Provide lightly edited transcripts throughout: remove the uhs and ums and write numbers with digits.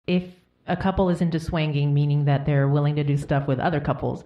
if a couple is into swanging, meaning that they're willing to do stuff with other couples,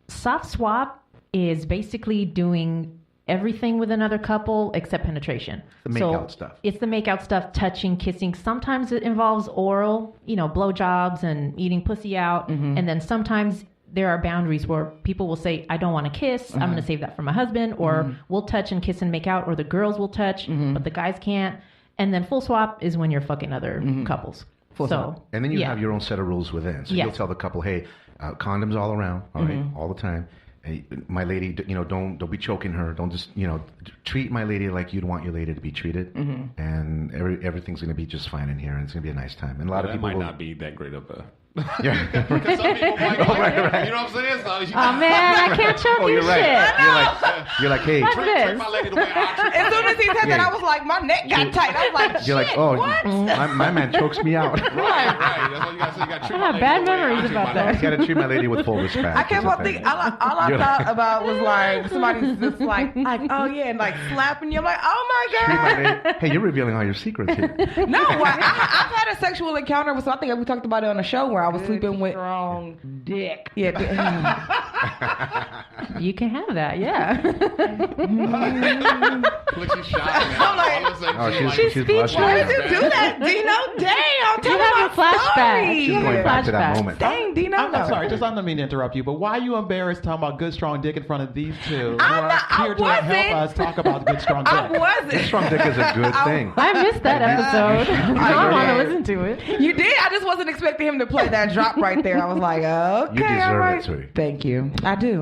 soft swap is basically doing everything with another couple except penetration. The make-out stuff. It's the make-out stuff, touching, kissing. Sometimes it involves oral, blowjobs and eating pussy out. And then sometimes there are boundaries where people will say, I don't want to kiss. I'm going to save that for my husband. Or we'll touch and kiss and make out. Or the girls will touch, but the guys can't. And then full swap is when you're fucking other couples. And then you have your own set of rules within. So you'll tell the couple, hey, condoms all around, all right, all the time. Hey, my lady, don't be choking her. Don't just, treat my lady like you'd want your lady to be treated. And everything's going to be just fine in here, and it's going to be a nice time. And a lot of people might not be that great of a... Yeah. Because some people might right. You know what I'm saying? So oh man, I can't choke you. You're right. Shit. You're like, hey, treat my lady the way I treat as soon as he said that, I was like, my neck got tight. I was like, shit, you're like, oh, what? My man chokes me out. Right. That's what you got to say. You got to treat my lady bad memories about that. You got to treat my lady with full respect. I kept on thinking, all I thought about was like somebody's just like, oh yeah, and like slapping you. I'm like, oh my god. Treat my lady. Hey, you're revealing all your secrets here. No, I've had a sexual encounter with. So I think we talked about it on the show where I was sleeping with. Strong dick. Yeah. You can have that, yeah. Look, she's shocked. She's speechless. Why did you do that, Dino? Damn, tell me my flashback. story. She's going back to that moment. Dang, Dino. I'm sorry, just I don't mean to interrupt you, but why are you embarrassed talking about good strong dick in front of these two? I Here to help us talk about good strong dick. I wasn't. Good strong dick is a good thing. I missed that episode. I want to listen to it. You did? I just wasn't expecting him to play that drop right there. I was like, okay, you deserve all right. it, sweetie. Thank you. I do.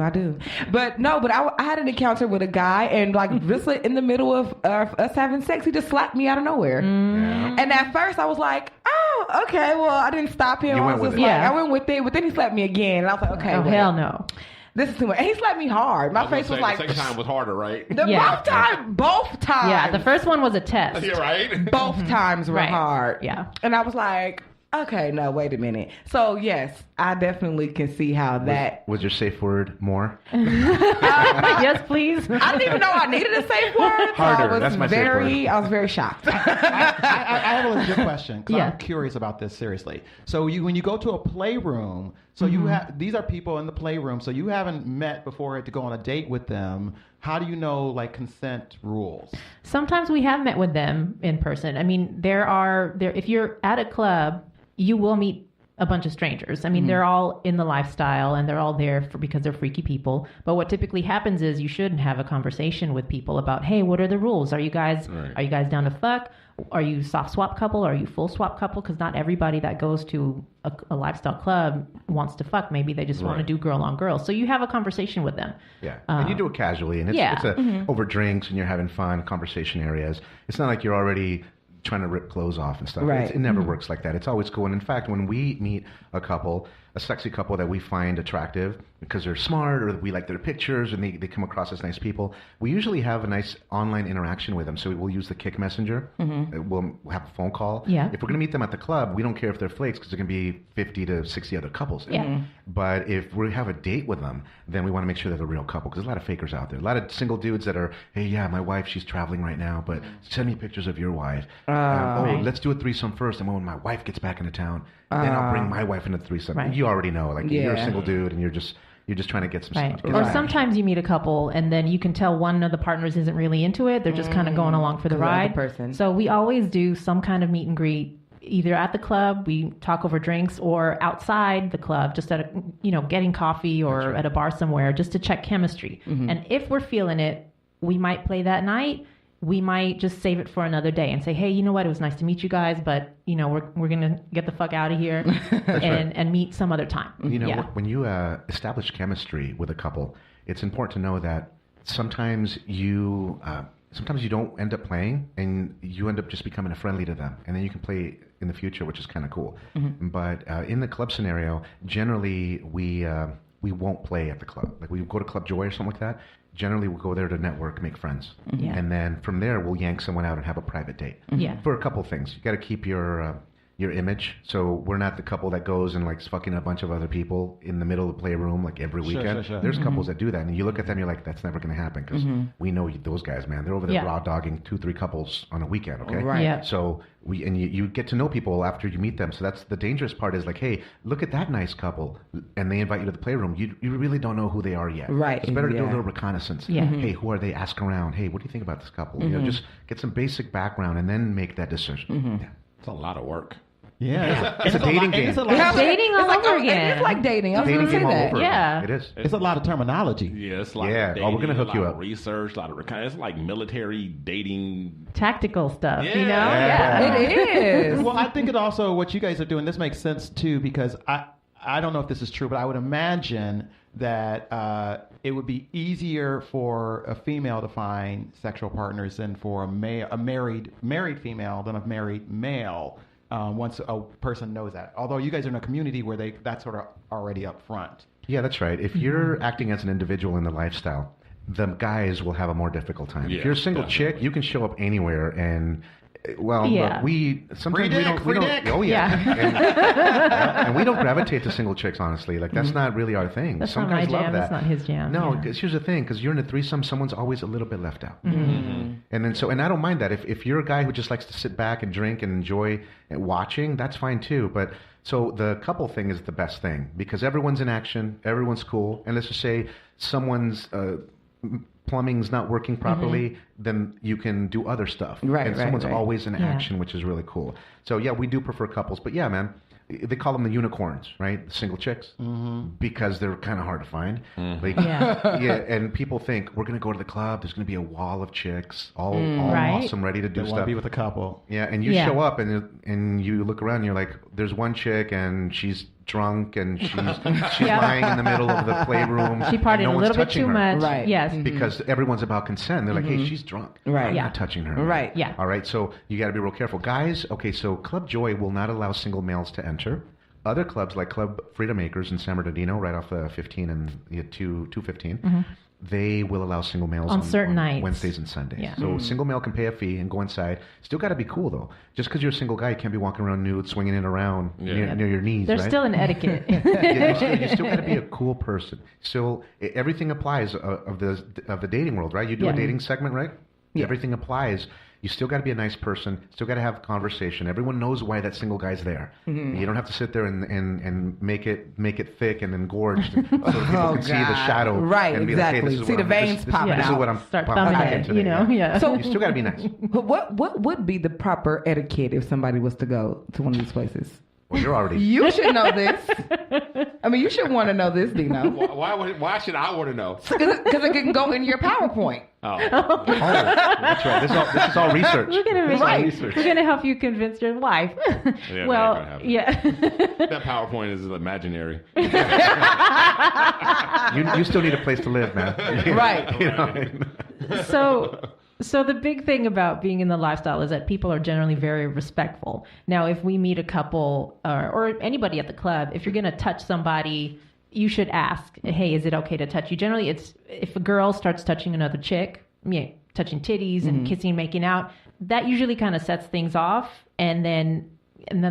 But I had an encounter with a guy, and like just in the middle of us having sex, he just slapped me out of nowhere. Yeah. And at first, I was like, oh, okay. Well, I didn't stop him. You I went was with just it. like, I went with it, but then he slapped me again, and I was like, okay, oh wait. hell no. This is too much. And he slapped me hard. My face was like. The second time was harder, right? Both times. Yeah, the first one was a test. Yeah, right. Both times were hard. Yeah. And I was like, okay, no, wait a minute. So yes, I definitely can see how that. Was your safe word more? Yes, please. I didn't even know I needed a safe word. Harder. So That's my safe word. I was very shocked. I have a legit question because I'm curious about this seriously. So when you go to a playroom, so you have these are people in the playroom, so you haven't met before to go on a date with them. How do you know like consent rules? Sometimes we have met with them in person. I mean, there if you're at a club, you will meet a bunch of strangers. I mean, they're all in the lifestyle and they're all there because they're freaky people. But what typically happens is you should have a conversation with people about, hey, what are the rules? Are you guys down to fuck? Are you soft swap couple? Are you full swap couple? Because not everybody that goes to a lifestyle club wants to fuck. Maybe they just want to do girl on girl. So you have a conversation with them. Yeah, and you do it casually, and it's over drinks and you're having fun, conversation areas. It's not like you're already trying to rip clothes off and stuff. Right. It never works like that. It's always cool. And in fact, when we meet a couple, a sexy couple that we find attractive because they're smart or we like their pictures and they come across as nice people, we usually have a nice online interaction with them. So we'll use the Kick Messenger. We'll have a phone call. Yeah. If we're going to meet them at the club, we don't care if they're flakes because there can be 50 to 60 other couples there. Yeah. But if we have a date with them, then we want to make sure they're a real couple because there's a lot of fakers out there. A lot of single dudes that are, hey, yeah, my wife, she's traveling right now, but send me pictures of your wife. Let's do a threesome first. And when my wife gets back into town, then I'll bring my wife into the threesome. Right. You already know. Like, you're a single dude and you're just trying to get some stuff. Or sometimes you meet a couple and then you can tell one of the partners isn't really into it. They're just kind of going along for the ride. So we always do some kind of meet and greet. Either at the club, we talk over drinks, or outside the club, just at getting coffee or at a bar somewhere, just to check chemistry. And if we're feeling it, we might play that night. We might just save it for another day and say, hey, you know what? It was nice to meet you guys, but we're gonna get the fuck out of here and meet some other time. When you establish chemistry with a couple, it's important to know that sometimes you don't end up playing and you end up just becoming a friendly to them, and then you can play in the future, which is kind of cool. But in the club scenario, generally we won't play at the club. Like we go to Club Joy or something like that. Generally, we'll go there to network, make friends. And then from there, we'll yank someone out and have a private date. For a couple things. You got to keep your your image. So we're not the couple that goes and like fucking a bunch of other people in the middle of the playroom like every weekend. Sure. There's couples that do that, and you look at them, you're like, that's never going to happen because we know those guys, man. They're over there raw dogging 2-3 couples on a weekend. Okay, Right. Yeah. So you get to know people after you meet them. So that's the dangerous part is like, hey, look at that nice couple, and they invite you to the playroom. You really don't know who they are yet. Right. It's better to do a little reconnaissance. Yeah. Hey, who are they? Ask around. Hey, what do you think about this couple? You know, just get some basic background and then make that decision. Yeah. It's a lot of work. Yeah. It's a dating game. It's a lot of, Dating all over again. It's like dating. I was Dating going to say game all that. over. Yeah. It is. it's a lot of terminology. Yeah, it's like Yeah. Oh, we're gonna hook you a lot up. of research, a lot of it's like military dating. Tactical stuff, you know? Yeah. It is. Well, I think it also what you guys are doing. This makes sense too because I don't know if this is true, but I would imagine that it would be easier for a female to find sexual partners than for a married female than a married male. Once a person knows that, although you guys are in a community where that's sort of already up front. Yeah, that's right. If you're acting as an individual in the lifestyle, the guys will have a more difficult time. Yeah, if you're a single definitely. chick, you can show up anywhere and. Well, Yeah. look, we sometimes Free we don't. dick. Oh yeah, and we don't gravitate to single chicks. Honestly, like that's not really our thing. That's Some not my guys love jam. that. That's not his jam. No, Yeah. because here's the thing: because you're in a threesome, someone's always a little bit left out. And then and I don't mind that. If you're a guy who just likes to sit back and drink and enjoy watching, that's fine too. But so the couple thing is the best thing because everyone's in action, everyone's cool, and let's just say someone's plumbing's not working properly, then you can do other stuff. Right, and right, someone's right. always in action, which is really cool. So yeah, we do prefer couples, but yeah, man, they call them the unicorns, right? The single chicks, because they're kind of hard to find. Like, Yeah. and people think we're gonna go to the club. There's gonna be a wall of chicks, all Right. awesome, ready to They do want to stuff. be with a couple. Yeah, and you Yeah. show up and you look around and you're like, there's one chick and she's drunk and she's lying in the middle of the playroom. She partied and no a one's little bit touching too her. much. Right. Yes. Because everyone's about consent. They're like, hey, she's drunk. Right. I'm Yeah. not touching her. Right. Yeah. All right, so you got to be real careful. Guys, okay, so Club Joy will not allow single males to enter. Other clubs like Club Freedom Acres in San Bernardino, right off the 15 and 215, they will allow single males On certain nights. Wednesdays and Sundays. Yeah. So a single male can pay a fee and go inside. Still got to be cool, though. Just because you're a single guy, you can't be walking around nude, swinging it around near your knees, There's right? still an etiquette. You still got to be a cool person. Still, everything applies of the dating world, right? You do a dating segment, right? Yeah. Everything applies. You still got to be a nice person. Still got to have conversation. Everyone knows why that single guy's there. You don't have to sit there and make it thick and engorged so that people can see the shadow. Right, and be exactly. Like, hey, this is see what the I'm- veins this, popping this out. is what I'm Start packing thumbing it, today. you know? Yeah. So- You still got to be nice. But what would be the proper etiquette if somebody was to go to one of these places? Well, you're already. You should know this. I mean, you should want to know this, Dino. Why should I want to know? Because it can go in your PowerPoint. Oh, Oh, that's right. This is all research. We're gonna make Research. We're gonna help you convince your wife. Yeah, well, that ain't gonna yeah. that PowerPoint is imaginary. You still need a place to live, man. Right. You know? So the big thing about being in the lifestyle is that people are generally very respectful. Now, if we meet a couple or anybody at the club, if you're going to touch somebody, you should ask, hey, is it okay to touch you? Generally, it's if a girl starts touching another chick, touching titties and kissing, making out, that usually kind of sets things off. And then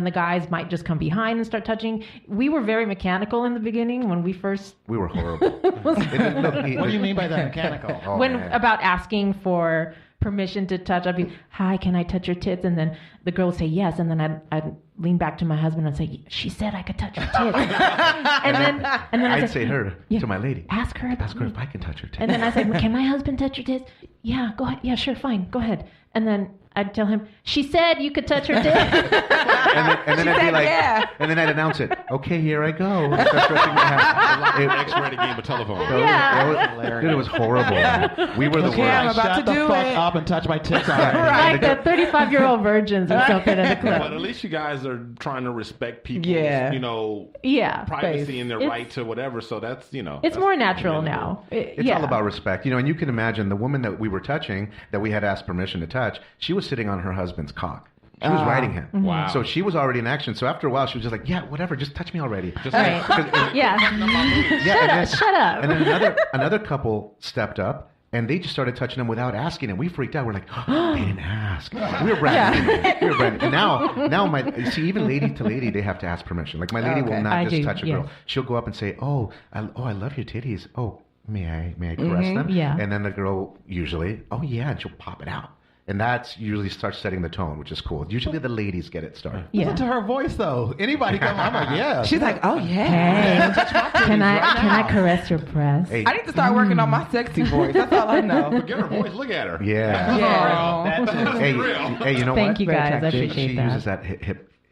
the guys might just come behind and start touching. We were very mechanical in the beginning when we first... We were horrible. What do you mean by that mechanical? Oh, man. about asking for permission to touch, I'd be, hi, can I touch your tits? And then the girl would say yes, and then I'd lean back to my husband and say, she said I could touch her tits. and then I'd say her to my lady. ask her if I can touch her tits. And then I said, can my husband touch your tits? Yeah, go ahead. Yeah, sure, fine, go ahead. And then I'd tell him, she said you could touch her tits. and then I'd be like, yeah. and then I'd announce it. Okay, here I go. Start stretching my hand. X-rated game of telephone. Dude, it was horrible. Man. We were the Okay, I'm worst. about Shut to the do fuck it. up and touch my tits already. Like the 35-year-old virgins or something in the But club. at least you guys are trying to respect people's, Yeah. Yeah. privacy and their It's- right to whatever. So that's, It's that's more natural commendable. now. It's all about respect, and you can imagine the woman that we were touching, that we had asked permission to touch. She was sitting on her husband's cock. She was riding him. Wow. So she was already in action. So after a while, she was just like, "Yeah, whatever, just touch me already." Just Right. Yeah. Yeah, Shut up. And then another couple stepped up And they just started touching them without asking, and we freaked out. We're like, oh, they didn't ask. We were brand new. We were brand new. And now, even lady to lady, they have to ask permission. Like my lady will not just touch a girl. She'll go up and say, "Oh, I love your titties. Oh, may I caress them?" Yeah. And then the girl usually, "Oh yeah," and she'll pop it out. And that usually starts setting the tone, which is cool. Usually the ladies get it started. Yeah. Listen to her voice, though. Anybody come on, I'm like, yeah. She's like, oh, yeah. Hey, can I caress your breast? Hey. I need to start working on my sexy voice. That's all I know. Forget her voice. Look at her. Yeah. Hey, you know what? Thank you, guys. I appreciate she that. She uses that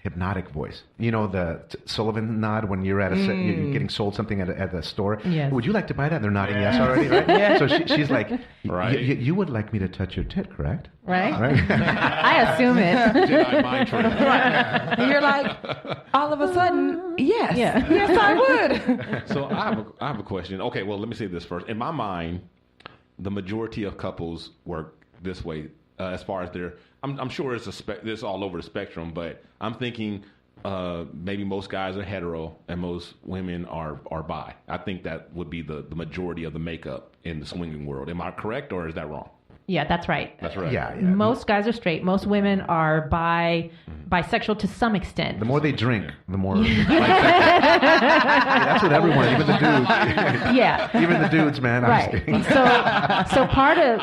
hypnotic voice. You know the Sullivan nod when you're at you're getting sold something at the store. Yes. Would you like to buy that? They're nodding yes already, right? Yeah. So she's like, right. You would like me to touch your tit, correct? Right? I assume it. Jedi mind trick. And you're like, all of a sudden, yes. Yeah. Yes, I would. So I have a question. Okay, well, let me say this first. In my mind, the majority of couples work this way. As far as I'm sure it's all over the spectrum, but I'm thinking maybe most guys are hetero and most women are bi. I think that would be the majority of the makeup in the swinging world. Am I correct, or is that wrong? Yeah, that's right. That's right. Yeah. Most guys are straight. Most women are bisexual to some extent. The more they drink, the more. That's what everyone, even the dudes. Yeah. Even the dudes, man. Right. So part of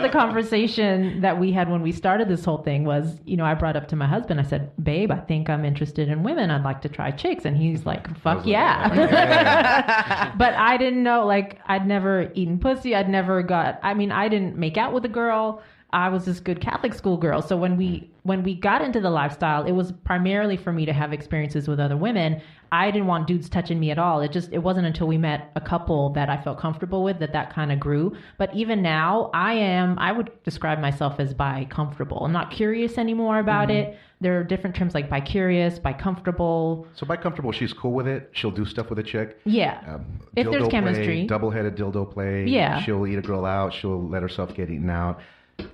the conversation that we had when we started this whole thing was, I brought up to my husband, I said, "Babe, I think I'm interested in women. I'd like to try chicks." And he's like, "Fuck yeah." But I didn't know, I'd never eaten pussy. I didn't make out with a girl. I was this good Catholic school girl. So when we got into the lifestyle, it was primarily for me to have experiences with other women. I didn't want dudes touching me at all. It wasn't until we met a couple that I felt comfortable with that kind of grew. But even now, I would describe myself as bi-comfortable. I'm not curious anymore about it. There are different terms like bi-curious, bi-comfortable. So bi-comfortable, she's cool with it. She'll do stuff with a chick. Yeah. If there's chemistry. Double-headed dildo play. Yeah. She'll eat a girl out. She'll let herself get eaten out.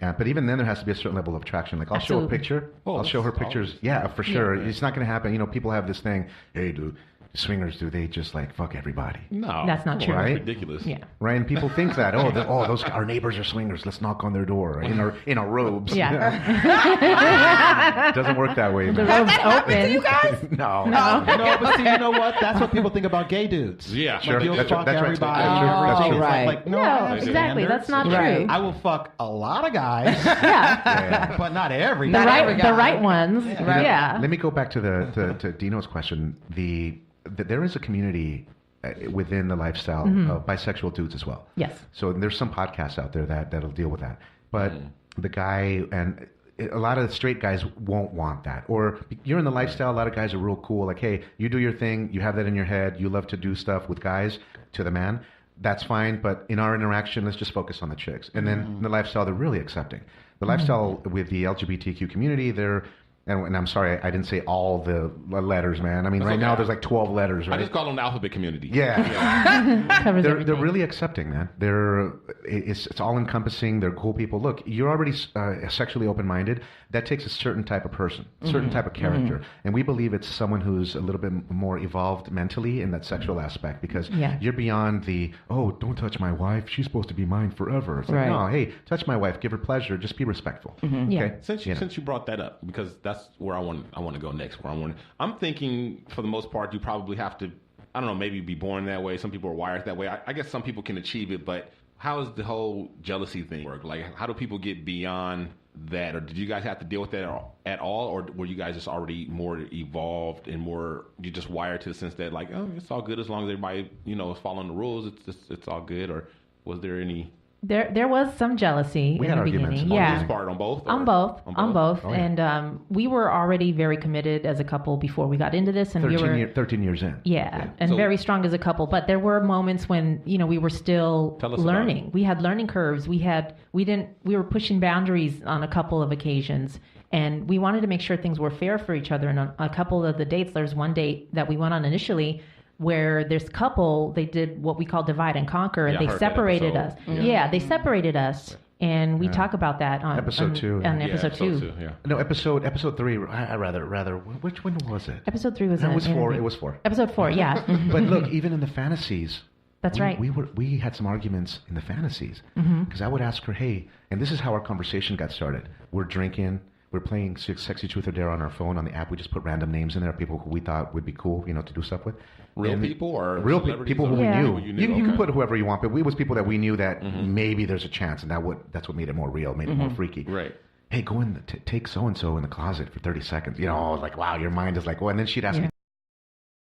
But even then, there has to be a certain level of attraction. Like, I'll show a picture. I'll show her pictures. Yeah, for sure. Yeah. It's not going to happen. People have this thing. Hey, dude, swingers, do they just fuck everybody? No, that's not true. Right? That's ridiculous. Yeah. Right, and people think that. Those our neighbors are swingers. Let's knock on their door in our robes. Yeah. It doesn't work that way. The robe's open. To you guys? No. No, but see, you know what? That's what people think about gay dudes. Yeah, Like, you'll fuck everybody. That's true. Right. Like, no, Yeah, I have exactly. standards. That's not Right. true. I will fuck a lot of guys, Yeah. but not every The guy. right ones. Right. Yeah. Let me go back to Dino's question. There is a community within the lifestyle of bisexual dudes as well. Yes. So there's some podcasts out there that'll deal with that. But the guy and a lot of the straight guys won't want that. Or you're in the lifestyle, a lot of guys are real cool. Like, hey, you do your thing. You have that in your head. You love to do stuff with guys to the man. That's fine. But in our interaction, let's just focus on the chicks. And then in the lifestyle, they're really accepting. The lifestyle with the LGBTQ community, and I'm sorry, I didn't say all the letters, man. I mean, right now there's like 12 letters, right? I just call them the alphabet community. Yeah. Covers They're everything. really accepting, man. It's all encompassing. They're cool people. Look, you're already sexually open-minded. That takes a certain type of person, certain type of character. And we believe it's someone who's a little bit more evolved mentally in that sexual aspect because you're beyond don't touch my wife. She's supposed to be mine forever. It's like, no, hey, touch my wife. Give her pleasure. Just be respectful. Yeah. Okay? Since you brought that up, because that's where I want to go next. I'm thinking for the most part, you probably have to, I don't know, maybe be born that way. Some people are wired that way. I guess some people can achieve it, but how does the whole jealousy thing work? Like, how do people get beyond that? Or did you guys have to deal with that at all? Or were you guys just already more evolved and more, you just wired to the sense that like, oh, it's all good as long as everybody, is following the rules. It's all good. Or was there any... There was some jealousy in the beginning. On this part, on both? On both. Oh, yeah. And we were already very committed as a couple before we got into this. And 13 years in. Yeah. And very strong as a couple. But there were moments when, we were still learning. We had learning curves. We were pushing boundaries on a couple of occasions. And we wanted to make sure things were fair for each other. And on a couple of the dates, there's one date that we went on initially where this couple, they did what we call divide and conquer, and they separated us. Yeah, they separated us, and we talk about that on episode 2. Episode 2. No, episode 3. I rather. Which one was it? Episode 3 was. No, it was 4. It was 4. Episode 4. Yeah. But look, even in the fantasies, That's right. We had some arguments in the fantasies because I would ask her, hey, and this is how our conversation got started. We're drinking. We're playing Sexy Truth or Dare on our phone on the app. We just put random names in there, people who we thought would be cool, to do stuff with. Real people or real people who we knew. You can put whoever you want, but we was people that we knew that maybe there's a chance, and that's what made it more real, made it more freaky. Right. Hey, go in, take so and so in the closet for 30 seconds. Like, wow, your mind is like, well, and then she'd ask me,